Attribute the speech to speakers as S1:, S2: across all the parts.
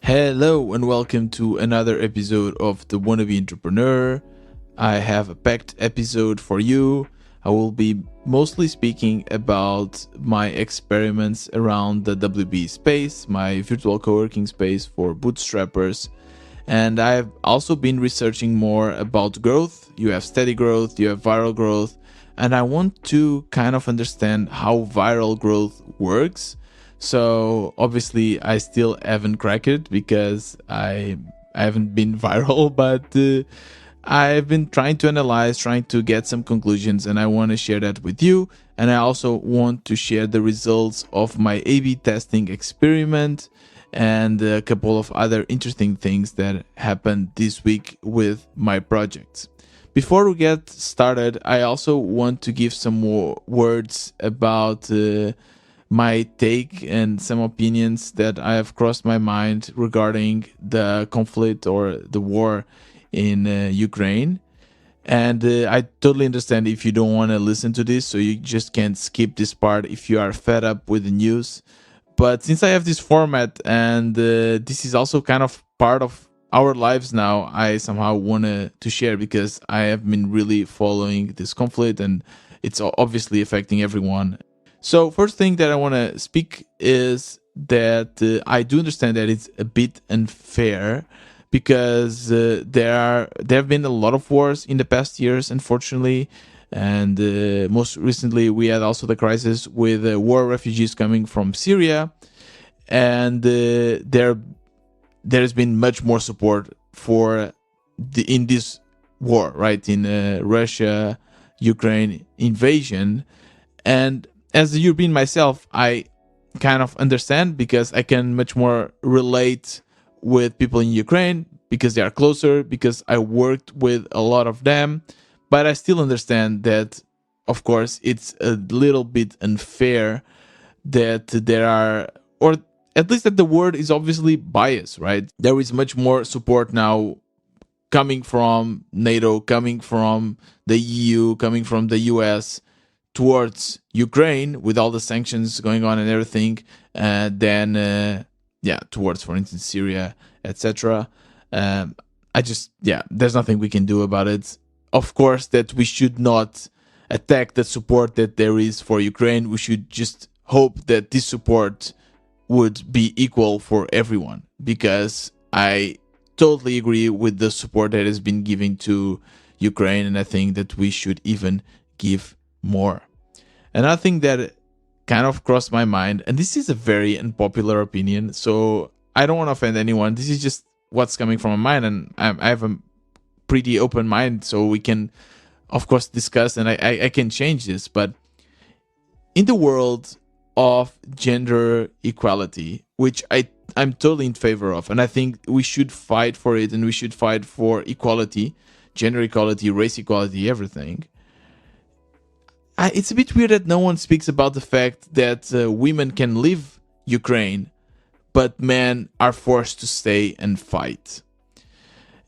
S1: Hello and welcome to another episode of The Wannabe Entrepreneur. I have a packed episode for you. I will be mostly speaking about my experiments around the WB space, my virtual co-working space for bootstrappers. And I've also been researching more about growth. You have steady growth, you have viral growth, and I want to kind of understand how viral growth works. So obviously I still haven't cracked it because I haven't been viral, but I've been trying to analyze, trying to get some conclusions, and I want to share that with you. And I also want to share the results of my A/B testing experiment and a couple of other interesting things that happened this week with my projects. Before we get started, I also want to give some more words about my take and some opinions that I have crossed my mind regarding the conflict or the war in Ukraine. And I totally understand if you don't want to listen to this, so you just can't skip this part if you are fed up with the news. But since I have this format and this is also kind of part of our lives now, I somehow wanted to share because I have been really following this conflict and it's obviously affecting everyone. So first thing that I want to speak is that I do understand that it's a bit unfair because there have been a lot of wars in the past years, unfortunately, and most recently we had also the crisis with war refugees coming from Syria, and there's been much more support for in this war, right, in Russia Ukraine invasion. And as a European myself, I kind of understand because I can much more relate with people in Ukraine because they are closer, because I worked with a lot of them. But I still understand that, of course, it's a little bit unfair that there are, or at least that the word is obviously biased, right? There is much more support now coming from NATO, coming from the EU, coming from the US towards Ukraine with all the sanctions going on and everything, than towards, for instance, Syria, etc. There's nothing we can do about it. Of course, that we should not attack the support that there is for Ukraine. We should just hope that this support would be equal for everyone, because I totally agree with the support that has been given to Ukraine, and I think that we should even give more. Another thing that kind of crossed my mind, and this is a very unpopular opinion, so I don't want to offend anyone. This is just what's coming from my mind, and I have a pretty open mind, so we can, of course, discuss, and I can change this. But in the world of gender equality, which I'm totally in favor of, and I think we should fight for it, and we should fight for equality, gender equality, race equality, everything. It's a bit weird that no one speaks about the fact that women can leave Ukraine, but men are forced to stay and fight.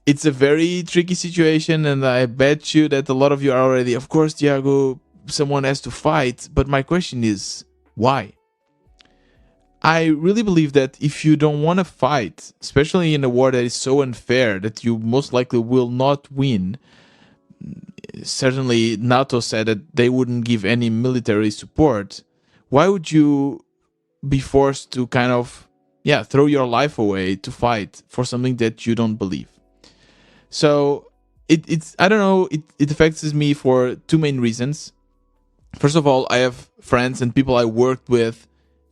S1: It's a very tricky situation, and I bet you that a lot of you are already, of course, Thiago, someone has to fight, but my question is, why? I really believe that if you don't want to fight, especially in a war that is so unfair that you most likely will not win, certainly NATO said that they wouldn't give any military support, why would you be forced to kind of throw your life away to fight for something that you don't believe? So it's I don't know, it affects me for two main reasons. First of all, I have friends and people I worked with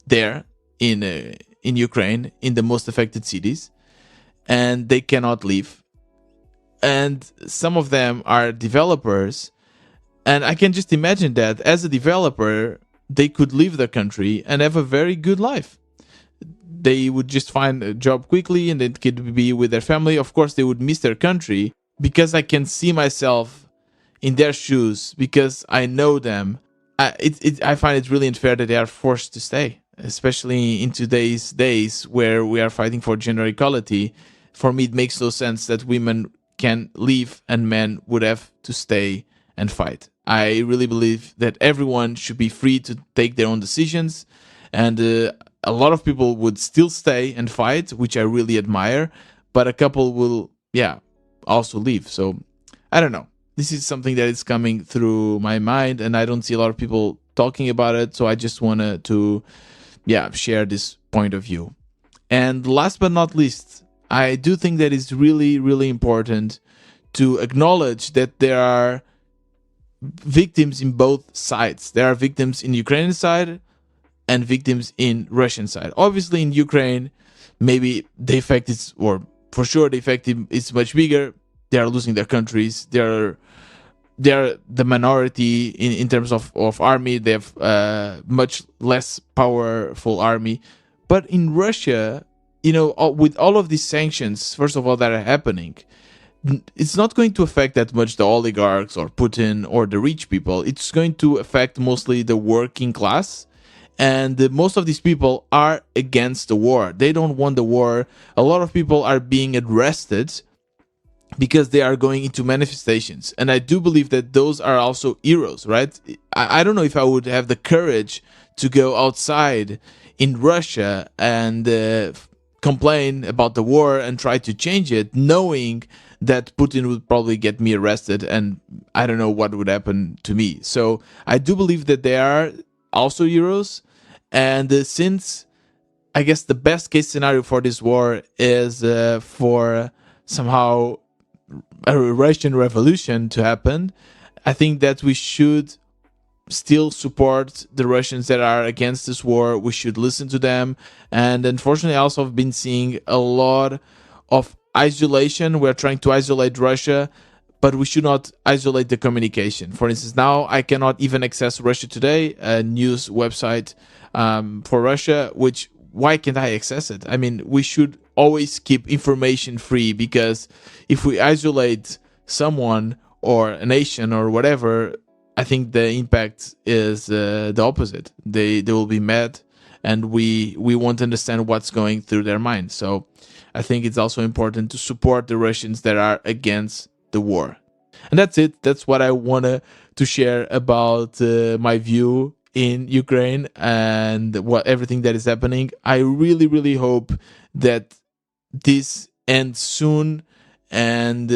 S1: there in Ukraine, in the most affected cities, and they cannot leave. And some of them are developers, and I can just imagine that as a developer, they could leave the country and have a very good life. They would just find a job quickly and they could be with their family. Of course, they would miss their country, because I can see myself in their shoes, because I know them. I find it really unfair that they are forced to stay, especially in today's days where we are fighting for gender equality. For me, it makes no sense that women can leave and men would have to stay and fight. I really believe that everyone should be free to take their own decisions, and a lot of people would still stay and fight, which I really admire, but a couple will, yeah, also leave. So I don't know. This is something that is coming through my mind, and I don't see a lot of people talking about it. So I just wanted to, yeah, share this point of view. And last but not least, I do think that it's really, really important to acknowledge that there are victims in both sides. There are victims in Ukrainian side and victims in Russian side. Obviously, in Ukraine, maybe the effect is, or for sure, the effect is much bigger. They are losing their countries. They're the minority in terms of army. They have much less powerful army. But in Russia, with all of these sanctions, first of all, that are happening, it's not going to affect that much the oligarchs or Putin or the rich people. It's going to affect mostly the working class. And most of these people are against the war. They don't want the war. A lot of people are being arrested because they are going into manifestations. And I do believe that those are also heroes, right? I don't know if I would have the courage to go outside in Russia and complain about the war and try to change it, knowing that Putin would probably get me arrested and I don't know what would happen to me. So I do believe that they are also heroes. And since I guess the best case scenario for this war is for somehow a Russian revolution to happen, I think that we should still support the Russians that are against this war. We should listen to them. And unfortunately, I also have been seeing a lot of isolation. We're trying to isolate Russia, but we should not isolate the communication. For instance, now I cannot even access Russia Today, a news website for Russia, which, why can't I access it? I mean, we should always keep information free, because if we isolate someone or a nation or whatever, I think the impact is the opposite. They will be mad, and we won't understand what's going through their minds. So I think it's also important to support the Russians that are against the war. And that's it. That's what I wanted to share about my view in Ukraine and everything that is happening. I really, really hope that this ends soon. And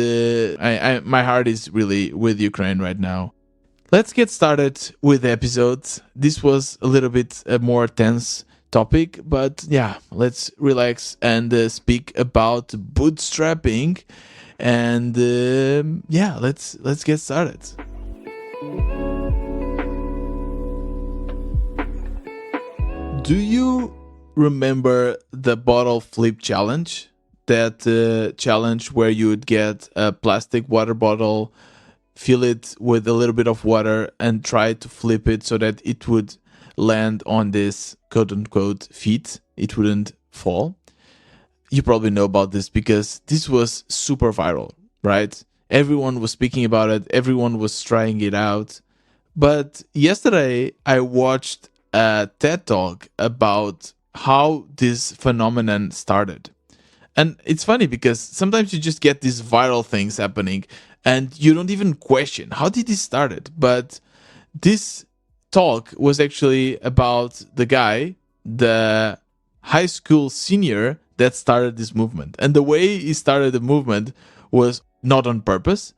S1: my heart is really with Ukraine right now. Let's get started with the episode. This was a little bit a more tense topic, but yeah, let's relax and speak about bootstrapping. And yeah, let's get started. Do you remember the bottle flip challenge? That challenge where you would get a plastic water bottle, fill it with a little bit of water, and try to flip it so that it would land on this quote-unquote feet. It wouldn't fall. You probably know about this because this was super viral, right? Everyone was speaking about it. Everyone was trying it out. But yesterday, I watched a TED Talk about how this phenomenon started. And it's funny because sometimes you just get these viral things happening and you don't even question, how did this started? But this talk was actually about the guy, the high school senior that started this movement. And the way he started the movement was not on purpose.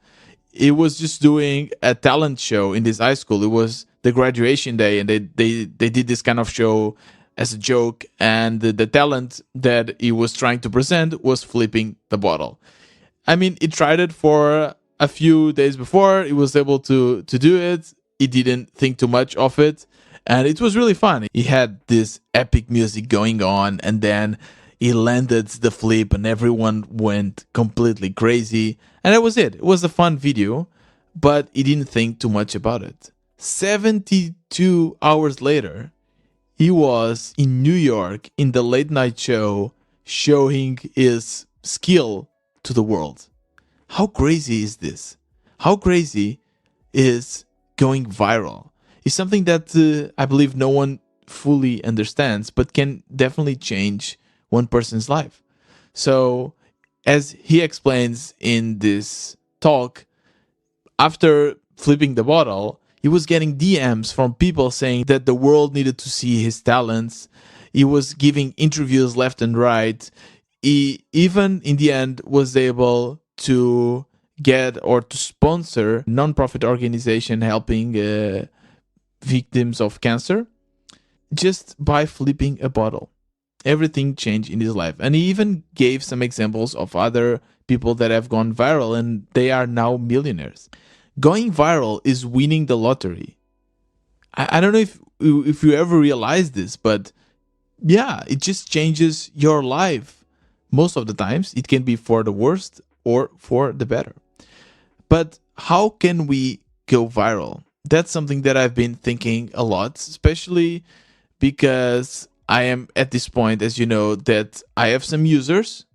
S1: It was just doing a talent show in this high school. It was the graduation day, and they did this kind of show as a joke, and the talent that he was trying to present was flipping the bottle. I mean, he tried it for a few days before. He was able to do it. He didn't think too much of it, and it was really fun. He had this epic music going on, and then he landed the flip, and everyone went completely crazy. And that was it. It was a fun video, but he didn't think too much about it. 72 hours later, he was in New York in the late night show showing his skill to the world. How crazy is this? How crazy is going viral? It's something that I believe no one fully understands, but can definitely change one person's life. So, as he explains in this talk, after flipping the bottle, he was getting DMs from people saying that the world needed to see his talents. He was giving interviews left and right. He even in the end was able to get or to sponsor a non-profit organization helping victims of cancer just by flipping a bottle. Everything changed in his life. And he even gave some examples of other people that have gone viral and they are now millionaires. Going viral is winning the lottery. I don't know if you ever realize this, but yeah, it just changes your life. Most of the times, it can be for the worst or for the better. But how can we go viral? That's something that I've been thinking a lot, especially because I am at this point, as you know, that I have some users,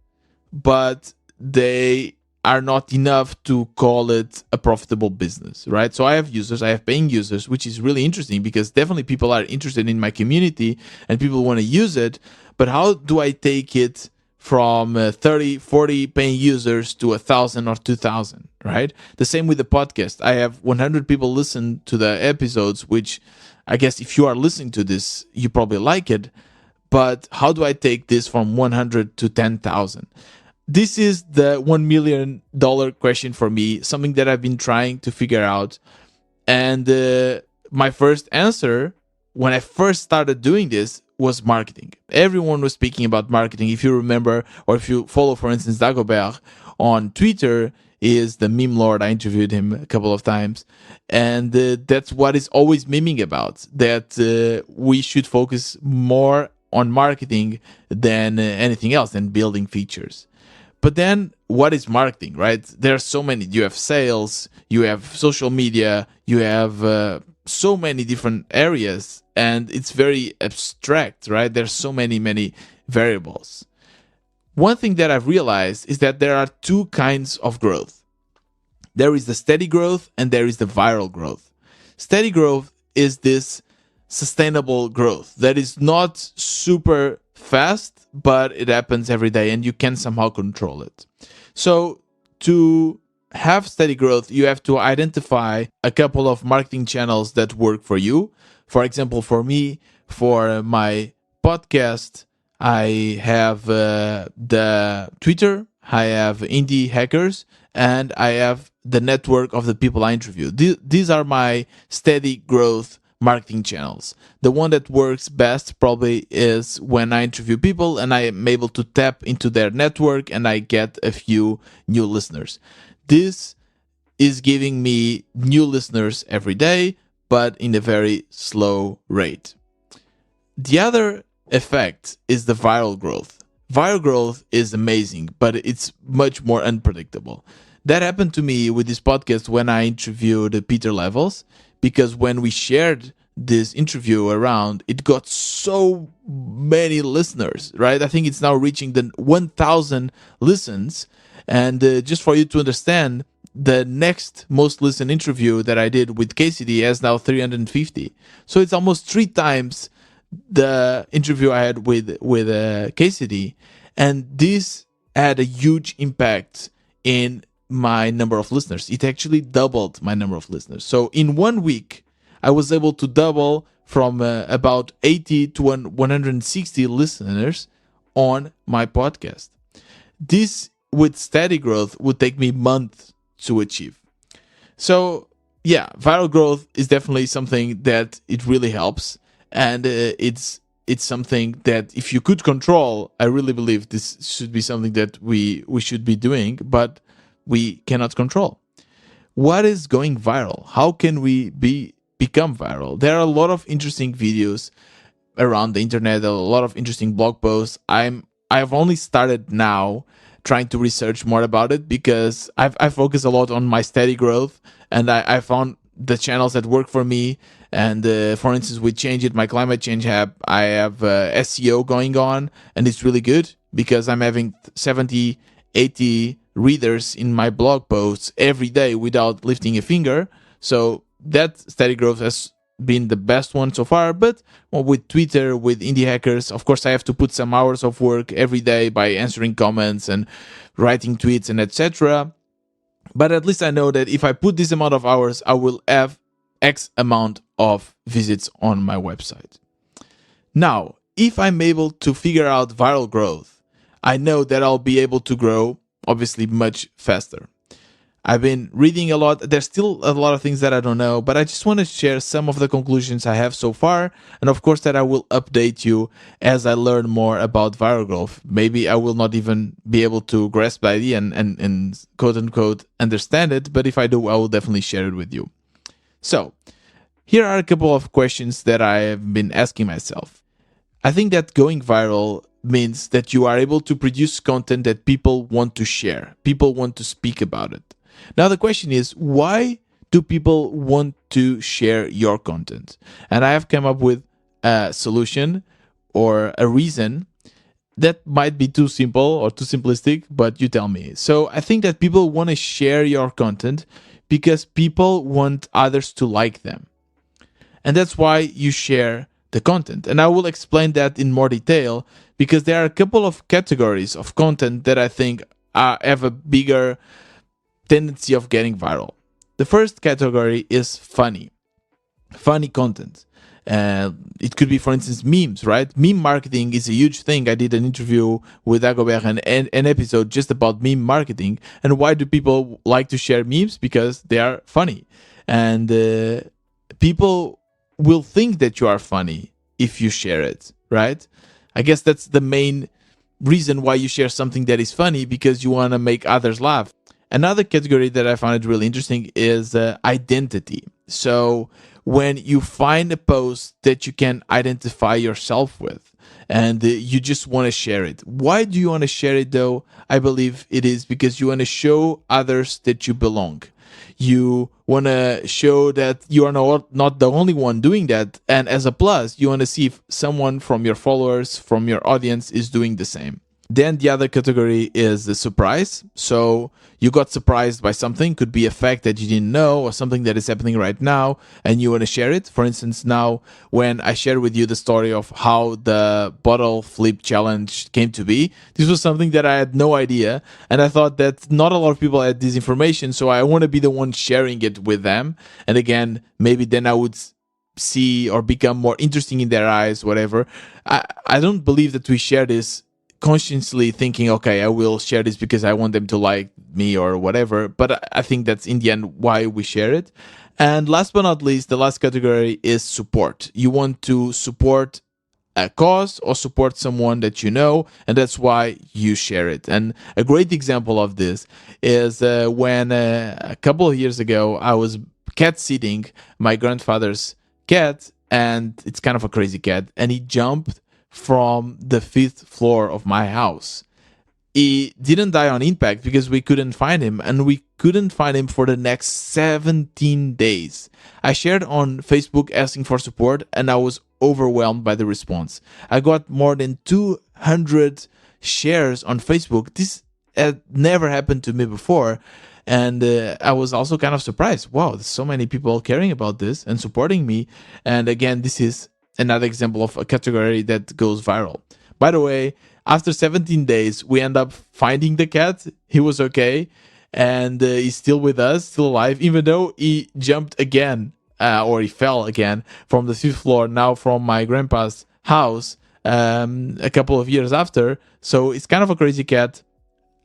S1: but they are not enough to call it a profitable business, right? So I have users, I have paying users, which is really interesting because definitely people are interested in my community and people want to use it. But how do I take it from 30, 40 paying users to 1,000 or 2,000, right? The same with the podcast. I have 100 people listen to the episodes, which I guess if you are listening to this, you probably like it. But how do I take this from 100 to 10,000? This is the $1 million question for me, something that I've been trying to figure out. And my first answer when I first started doing this was marketing. Everyone was speaking about marketing. If you remember, or if you follow, for instance, Dagobert on Twitter, is the meme lord. I interviewed him a couple of times. And that's what is always memeing about, that we should focus more on marketing than anything else, than building features. But then what is marketing, right? There are so many. You have sales, you have social media, you have so many different areas, and it's very abstract, right? There's so many variables. One thing that I've realized is that there are two kinds of growth. There is the steady growth and there is the viral growth. Steady growth is this sustainable growth that is not super fast, but it happens every day and you can somehow control it. So to have steady growth, you have to identify a couple of marketing channels that work for you. For example, for me, for my podcast, I have the Twitter, I have Indie Hackers, and I have the network of the people I interview. These are my steady growth marketing channels. The one that works best probably is when I interview people and I am able to tap into their network and I get a few new listeners. This is giving me new listeners every day, but in a very slow rate. The other effect is the viral growth. Viral growth is amazing, but it's much more unpredictable. That happened to me with this podcast when I interviewed Peter Levels, because when we shared this interview around, it got so many listeners, right? I think it's now reaching the 1,000 listens. And just for you to understand, the next most listened interview that I did with KCD has now 350. So it's almost 3 times the interview I had with KCD. And this had a huge impact in my number of listeners. It actually doubled my number of listeners. So in 1 week, I was able to double from about 80 to 160 listeners on my podcast. This, with steady growth, would take me months to achieve. So yeah, viral growth is definitely something that it really helps. And it's something that if you could control, I really believe this should be something that we should be doing, but we cannot control. What is going viral? How can we become viral? There are a lot of interesting videos around the internet, a lot of interesting blog posts. I've only started now trying to research more about it because I focus a lot on my steady growth, and I found the channels that work for me. And for instance, with Change It, my climate change app, I have SEO going on, and it's really good because I'm having 70, 80 readers in my blog posts every day without lifting a finger. So that steady growth has been the best one so far. But with Twitter, with Indie Hackers, of course, I have to put some hours of work every day by answering comments and writing tweets and etc. But at least I know that if I put this amount of hours, I will have X amount of visits on my website. Now, if I'm able to figure out viral growth, I know that I'll be able to grow obviously much faster. I've been reading a lot. There's still a lot of things that I don't know, but I just want to share some of the conclusions I have so far. And of course, that I will update you as I learn more about viral growth. Maybe I will not even be able to grasp the idea and quote unquote understand it, but if I do, I will definitely share it with you. So, here are a couple of questions that I have been asking myself. I think that going viral means that you are able to produce content that people want to share, people want to speak about it. Now, the question is, why do people want to share your content? And I have come up with a solution or a reason that might be too simple or too simplistic, but you tell me. So I think that people want to share your content because people want others to like them. And that's why you share the content. And I will explain that in more detail because there are a couple of categories of content that I think have a bigger tendency of getting viral. The first category is funny content. It could be, for instance, memes, right? Meme marketing is a huge thing. I did an interview with Agobert and an episode just about meme marketing. And why do people like to share memes? Because they are funny. And people will think that you are funny if you share it, right? I guess that's the main reason why you share something that is funny, because you want to make others laugh. Another category that I found it really interesting is identity. So when you find a post that you can identify yourself with and you just want to share it. Why do you want to share it though? I believe it is because you want to show others that you belong. You want to show that you are not the only one doing that. And as a plus, you want to see if someone from your followers, from your audience is doing the same. Then the other category is the surprise. So you got surprised by something, could be a fact that you didn't know or something that is happening right now and you want to share it. For instance, now when I share with you the story of how the bottle flip challenge came to be, this was something that I had no idea. And I thought that not a lot of people had this information. So I want to be the one sharing it with them. And again, maybe then I would see or become more interesting in their eyes, whatever. I don't believe that we share this consciously thinking, okay, I will share this because I want them to like me or whatever. But I think that's in the end why we share it. And last but not least, the last category is support. You want to support a cause or support someone that you know, and that's why you share it. And a great example of this is when a couple of years ago, I was cat sitting my grandfather's cat, and it's kind of a crazy cat, and he jumped from the 5th floor of my house. He didn't die on impact because we couldn't find him, and we couldn't find him for the next 17 days. I shared on Facebook asking for support, and I was overwhelmed by the response. I got more than 200 shares on Facebook. This had never happened to me before. And I was also kind of surprised. Wow, there's so many people caring about this and supporting me. And again, this is another example of a category that goes viral. By the way, after 17 days, we end up finding the cat. He was okay. And he's still with us, still alive, even though he jumped again, or he fell again from the 5th floor, now from my grandpa's house, a couple of years after. So it's kind of a crazy cat.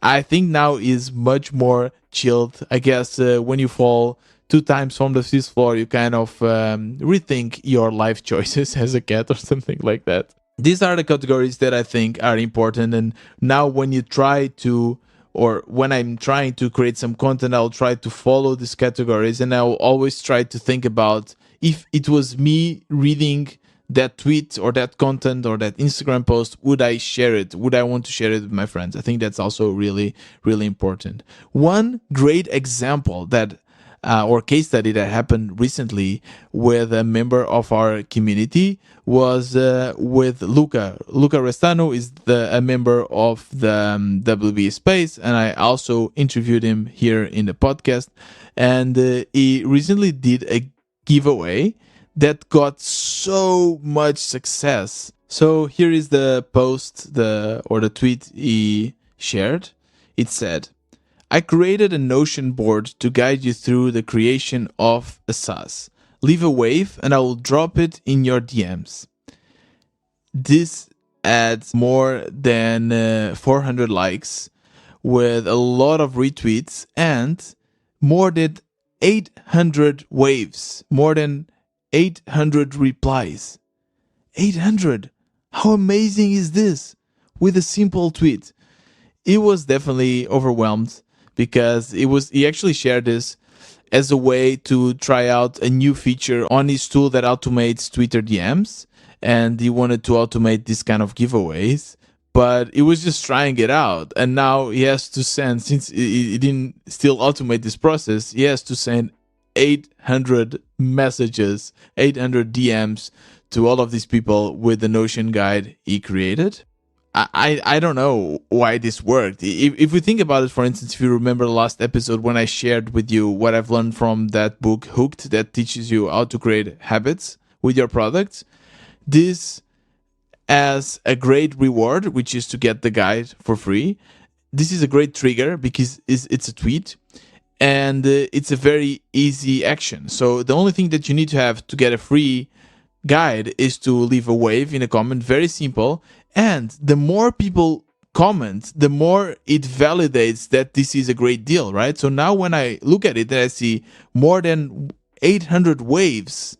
S1: I think now is much more chilled. I guess when you fall 2 times from the 5th floor, you kind of rethink your life choices as a cat or something like that. These are the categories that I think are important. And now when you try to, or when I'm trying to create some content, I'll try to follow these categories. And I'll always try to think about if it was me reading that tweet or that content or that Instagram post, would I share it? Would I want to share it with my friends? I think that's also really, really important. One great example that or case study that happened recently with a member of our community was with Luca. Luca Restano is a member of the WB Space, and I also interviewed him here in the podcast. And he recently did a giveaway that got so much success. So here is the post, or the tweet he shared. It said, I created a Notion board to guide you through the creation of a SaaS. Leave a wave and I will drop it in your DMs. this adds more than 400 likes with a lot of retweets and more than 800 waves, more than 800 replies. 800! How amazing is this? With a simple tweet. It was definitely overwhelmed because he actually shared this as a way to try out a new feature on his tool that automates Twitter DMs, and he wanted to automate this kind of giveaways, but he was just trying it out, and now he has to send, since he didn't still automate this process, he has to send 800 messages, 800 DMs to all of these people with the Notion guide he created. I don't know why this worked. If we think about it, for instance, if you remember the last episode when I shared with you what I've learned from that book, Hooked, that teaches you how to create habits with your products, this as a great reward, which is to get the guide for free. This is a great trigger because it's a tweet and it's a very easy action. So the only thing that you need to have to get a free guide is to leave a wave in a comment, very simple. And the more people comment, the more it validates that this is a great deal, right? So now when I look at it and I see more than 800 waves,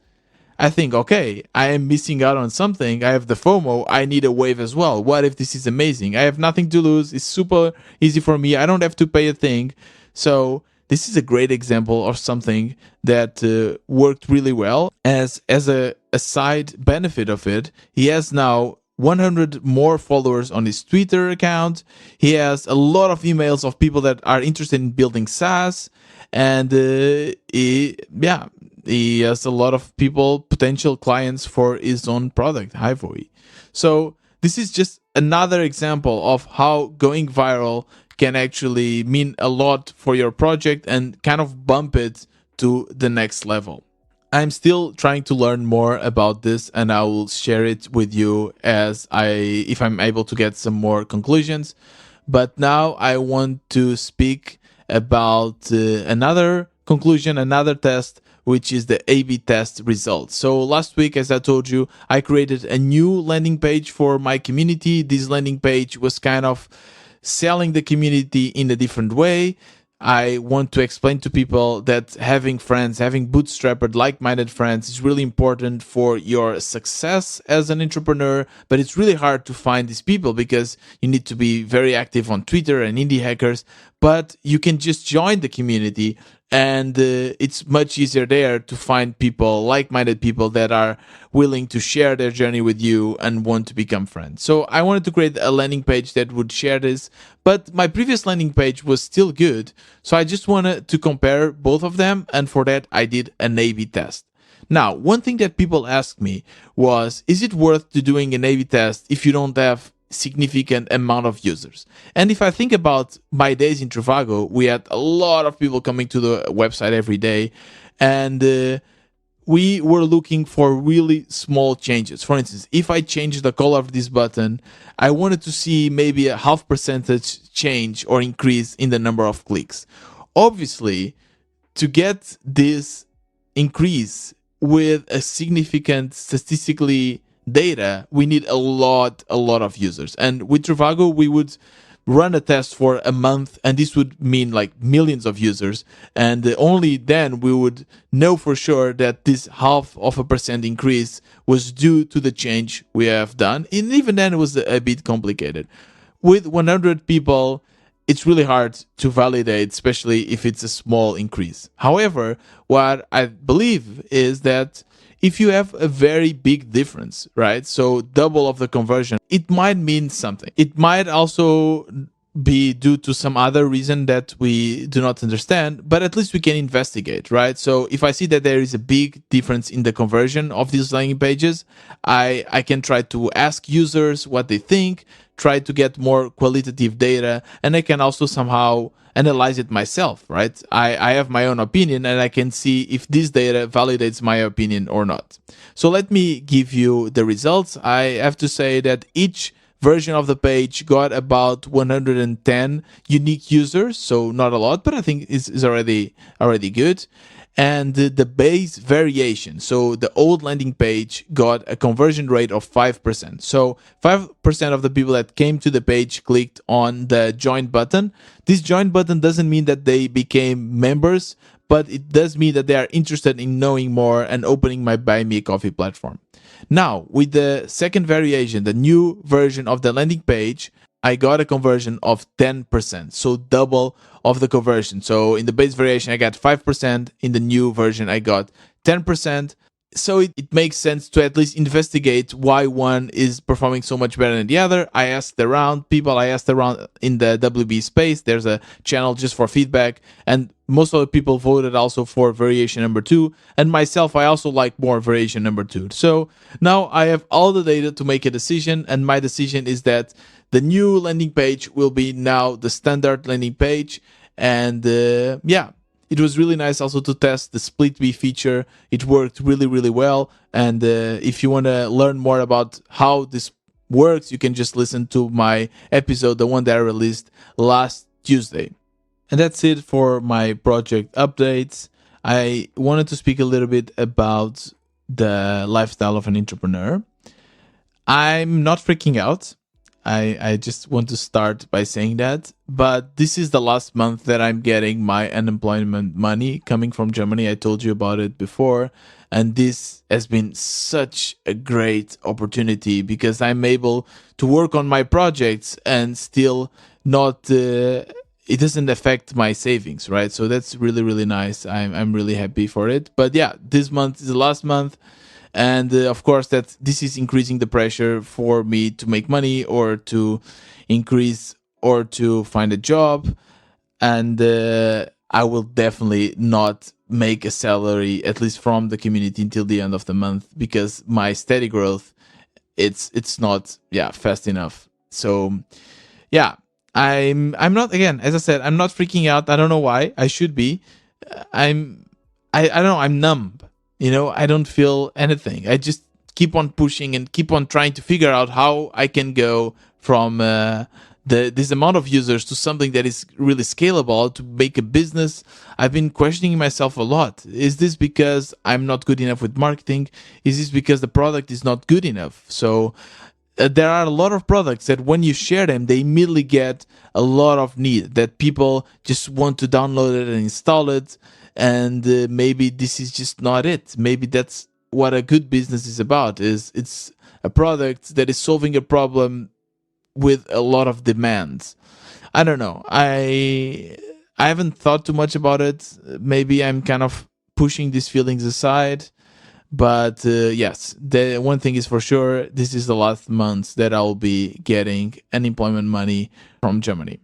S1: I think, okay, I am missing out on something. I have the FOMO. I need a wave as well. What if this is amazing? I have nothing to lose. It's super easy for me. I don't have to pay a thing. So this is a great example of something that worked really well. As a side benefit of it, he has now 100 more followers on his Twitter account. He has a lot of emails of people that are interested in building SaaS, and he has a lot of people, potential clients for his own product, Hivoi. So this is just another example of how going viral can actually mean a lot for your project and kind of bump it to the next level. I'm still trying to learn more about this, and I will share it with you if I'm able to get some more conclusions. But now I want to speak about another conclusion, another test, which is the A/B test results. So last week, as I told you, I created a new landing page for my community. This landing page was kind of selling the community in a different way. I want to explain to people that having friends, having bootstrapped, like-minded friends is really important for your success as an entrepreneur, but it's really hard to find these people because you need to be very active on Twitter and indie hackers, but you can just join the community and it's much easier there to find people, like-minded people that are willing to share their journey with you and want to become friends. So I wanted to create a landing page that would share this, but my previous landing page was still good. So I just wanted to compare both of them, and for that I did an A/B test. Now, one thing that people asked me was, is it worth to doing an A/B test if you don't have significant amount of users? And if I think about my days in Trivago, we had a lot of people coming to the website every day, and we were looking for really small changes. For instance, if I change the color of this button, I wanted to see maybe a 0.5% change or increase in the number of clicks. Obviously, to get this increase with a significant statistically data, we need a lot of users. And with Trivago, we would run a test for a month, and this would mean like millions of users, and only then we would know for sure that this 0.5% increase was due to the change we have done. And even then it was a bit complicated. With 100 people, it's really hard to validate, especially if it's a small increase. However, what I believe is that if you have a very big difference, right? So double of the conversion, it might mean something. It might also be due to some other reason that we do not understand, but at least we can investigate, right? So if I see that there is a big difference in the conversion of these landing pages, I can try to ask users what they think, try to get more qualitative data, and I can also somehow analyze it myself, right? I have my own opinion, and I can see if this data validates my opinion or not. So let me give you the results. I have to say that each version of the page got about 110 unique users, so not a lot, but I think is already good. and the base variation. So the old landing page got a conversion rate of 5%. So 5% of the people that came to the page clicked on the join button. This join button doesn't mean that they became members, but it does mean that they are interested in knowing more and opening my Buy Me a Coffee platform. Now, with the second variation, the new version of the landing page, I got a conversion of 10%, so double of the conversion. So in the base variation, I got 5%. In the new version, I got 10%. So it makes sense to at least investigate why one is performing so much better than the other. I asked around in the WB space. There's a channel just for feedback, and most of the people voted also for variation number 2. And myself, I also like more variation number 2. So now I have all the data to make a decision, and my decision is that the new landing page will be now the standard landing page. And it was really nice also to test the split B feature. It worked really, really well. And if you want to learn more about how this works, you can just listen to my episode, the one that I released last Tuesday. And that's it for my project updates. I wanted to speak a little bit about the lifestyle of an entrepreneur. I'm not freaking out. I just want to start by saying that. But this is the last month that I'm getting my unemployment money coming from Germany. I told you about it before. And this has been such a great opportunity because I'm able to work on my projects and still not... it doesn't affect my savings, right? So that's really, really nice. I'm really happy for it. But yeah, this month is the last month. And of course that this is increasing the pressure for me to make money or to increase or to find a job. And I will definitely not make a salary, at least from the community, until the end of the month, because my steady growth, it's not fast enough. So yeah, I'm not, again, as I said, I'm not freaking out. I don't know why. I should be. I don't know, I'm numb. I don't feel anything. I just keep on pushing and keep on trying to figure out how I can go from this amount of users to something that is really scalable, to make a business. I've been questioning myself a lot. Is this because I'm not good enough with marketing? Is this because the product is not good enough? So there are a lot of products that when you share them, they immediately get a lot of need, that people just want to download it and install it. And maybe this is just not it. Maybe that's what a good business is about. It's a product that is solving a problem with a lot of demands. I don't know. I haven't thought too much about it. Maybe I'm kind of pushing these feelings aside. But yes, the one thing is for sure, this is the last month that I'll be getting unemployment money from Germany.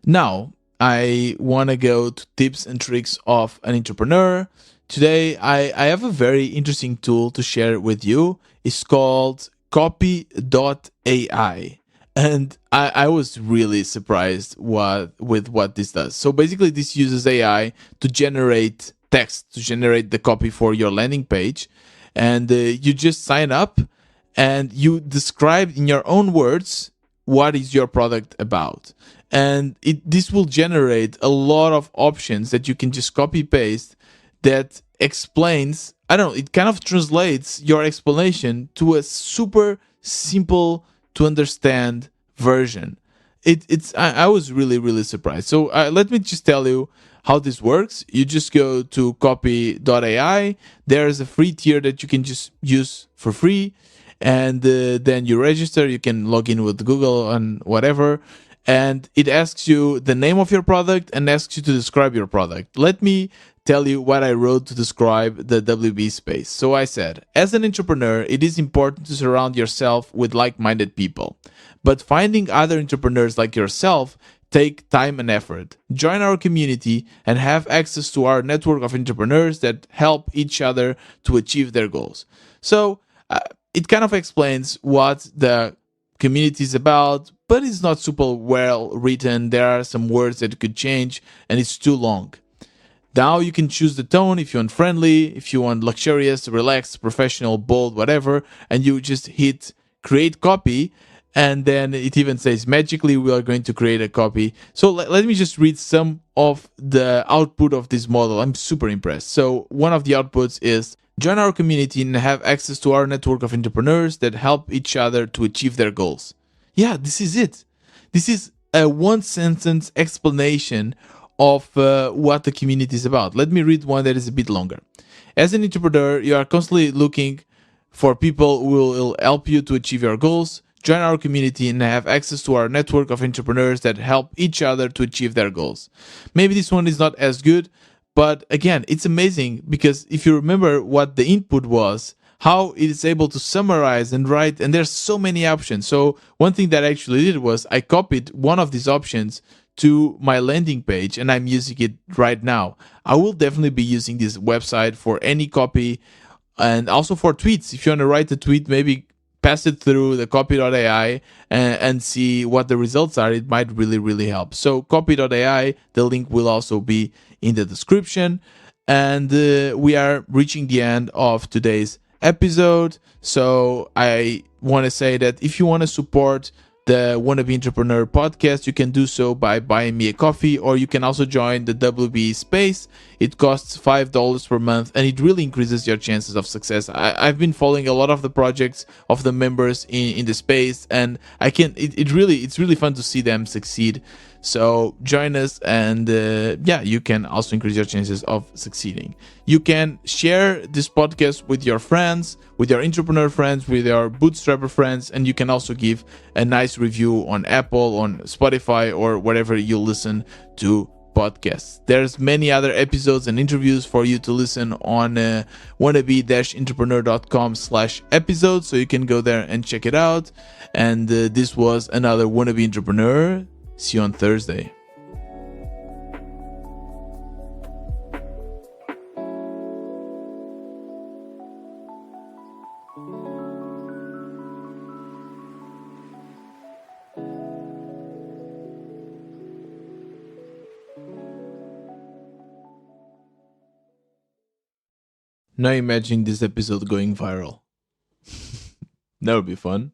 S1: Now, I want to go to tips and tricks of an entrepreneur. Today, I have a very interesting tool to share with you. It's called Copy.ai. And I was really surprised with what this does. So basically, this uses AI to generate text, to generate the copy for your landing page. And you just sign up and you describe in your own words what is your product about. And this will generate a lot of options that you can just copy paste that explains, I don't know, it kind of translates your explanation to a super simple to understand version. I was really, really surprised. So let me just tell you how this works. You just go to copy.ai. There's a free tier that you can just use for free. And then you register. You can log in with Google and whatever. And it asks you the name of your product and asks you to describe your product. Let me tell you what I wrote to describe the WB space. So I said, as an entrepreneur, it is important to surround yourself with like-minded people. But finding other entrepreneurs like yourself take time and effort. Join our community and have access to our network of entrepreneurs that help each other to achieve their goals. So it kind of explains what the community is about, but it's not super well written. There are some words that could change and it's too long. Now you can choose the tone if you want friendly, if you want luxurious, relaxed, professional, bold, whatever, and you just hit create copy. And then it even says magically we are going to create a copy. So let me just read some of the output of this model. I'm super impressed. So one of the outputs is join our community and have access to our network of entrepreneurs that help each other to achieve their goals. Yeah, this is it. This is a one sentence explanation of what the community is about. Let me read one that is a bit longer. As an entrepreneur, you are constantly looking for people who will help you to achieve your goals. Join our community and have access to our network of entrepreneurs that help each other to achieve their goals. Maybe this one is not as good, but again, it's amazing because if you remember what the input was, how it is able to summarize and write, and there's so many options. So one thing that I actually did was I copied one of these options to my landing page and I'm using it right now. I will definitely be using this website for any copy and also for tweets. If you want to write a tweet, maybe pass it through the copy.ai and see what the results are. It might really, really help. So copy.ai, the link will also be in the description. And we are reaching the end of today's episode. So I want to say that if you want to support the Wannabe Entrepreneur podcast, you can do so by buying me a coffee, or you can also join the WB Space. It costs $5 per month, and it really increases your chances of success. I've been following a lot of the projects of the members in the space, and it's really fun to see them succeed. So join us, and you can also increase your chances of succeeding. You can share this podcast with your friends, with your entrepreneur friends, with your bootstrapper friends, and you can also give a nice review on Apple, on Spotify, or wherever you listen to podcasts. There's many other episodes and interviews for you to listen on wannabe-entrepreneur.com/episodes, so you can go there and check it out. And this was another Wannabe Entrepreneur. See you on Thursday. Now imagine this episode going viral. That would be fun.